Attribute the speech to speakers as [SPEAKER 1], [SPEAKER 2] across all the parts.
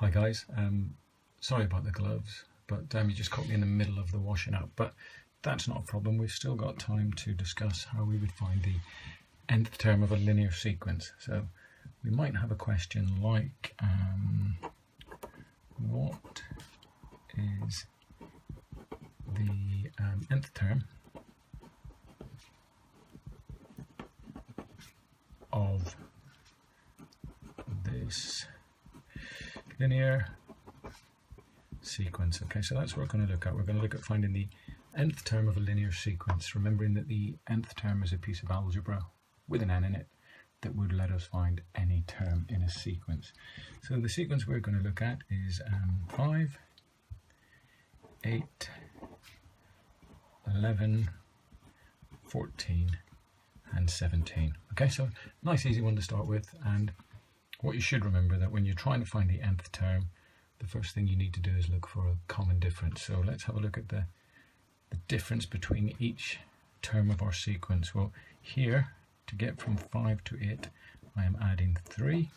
[SPEAKER 1] Hi guys, sorry about the gloves, but you just caught me in the middle of the washing up, but that's not a problem. We've still got time to discuss how we would find the nth term of a linear sequence. So we might have a question like, what is the nth term of this linear sequence? Okay, so that's what we're going to look at. We're going to look at finding the nth term of a linear sequence, remembering that the nth term is a piece of algebra with an n in it that would let us find any term in a sequence. So the sequence we're going to look at is 5, 8, 11, 14 and 17. Okay, so nice easy one to start with, and what you should remember that when you're trying to find the nth term, the first thing you need to do is look for a common difference. So let's have a look at the difference between each term of our sequence. Well, here, to get from 5 to 8, I am adding 3.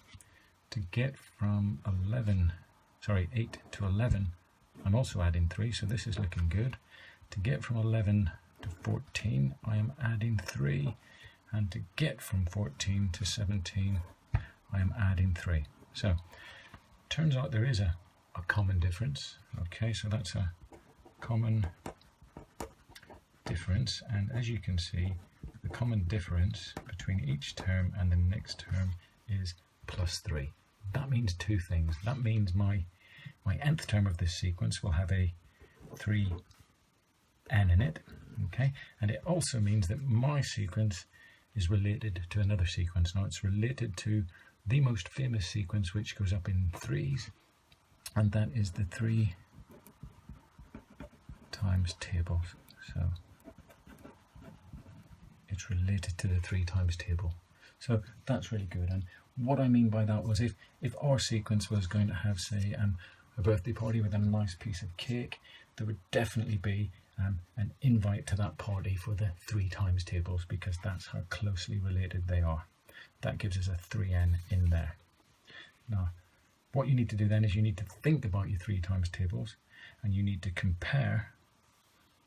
[SPEAKER 1] To get from 8 to 11, I'm also adding 3, so this is looking good. To get from 11 to 14, I am adding 3. And to get from 14 to 17, I am adding 3. So, turns out there is a common difference. Okay, so that's a common difference, and as you can see, the common difference between each term and the next term is plus 3. That means two things. That means my nth term of this sequence will have a 3n in it, okay, and it also means that my sequence is related to another sequence. Now it's related to the most famous sequence, which goes up in threes, and that is the 3 times tables. So it's related to the 3 times table. So that's really good. And what I mean by that was if our sequence was going to have, say, a birthday party with a nice piece of cake, there would definitely be an invite to that party for the 3 times tables, because that's how closely related they are. That gives us a 3n in there. Now, what you need to do then is you need to think about your 3 times tables, and you need to compare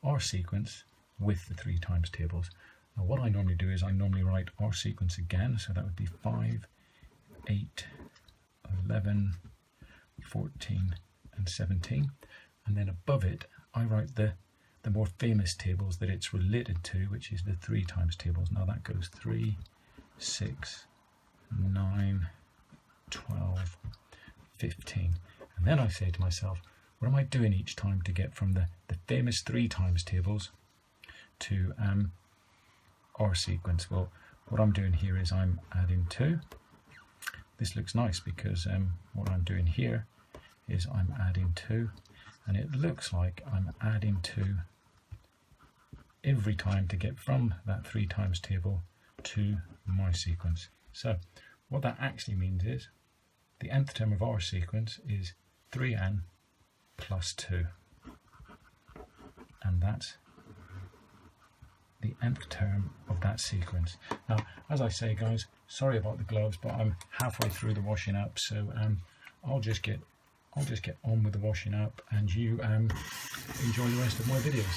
[SPEAKER 1] our sequence with the 3 times tables. Now, what I normally do is I normally write our sequence again, so that would be 5, 8, 11, 14 and 17, and then above it I write the more famous tables that it's related to, which is the 3 times tables. Now that goes 3, 6, 9, 12, 15. And then I say to myself, what am I doing each time to get from the famous 3 times tables to our sequence? Well, what I'm doing here is I'm adding 2. This looks nice because what I'm doing here is I'm adding 2, and it looks like I'm adding 2 every time to get from that 3 times table to my sequence. So what that actually means is the nth term of our sequence is 3n plus 2, and that's the nth term of that sequence. Now, as I say, guys, sorry about the gloves, but I'm halfway through the washing up, so I'll just get on with the washing up, and you enjoy the rest of my videos.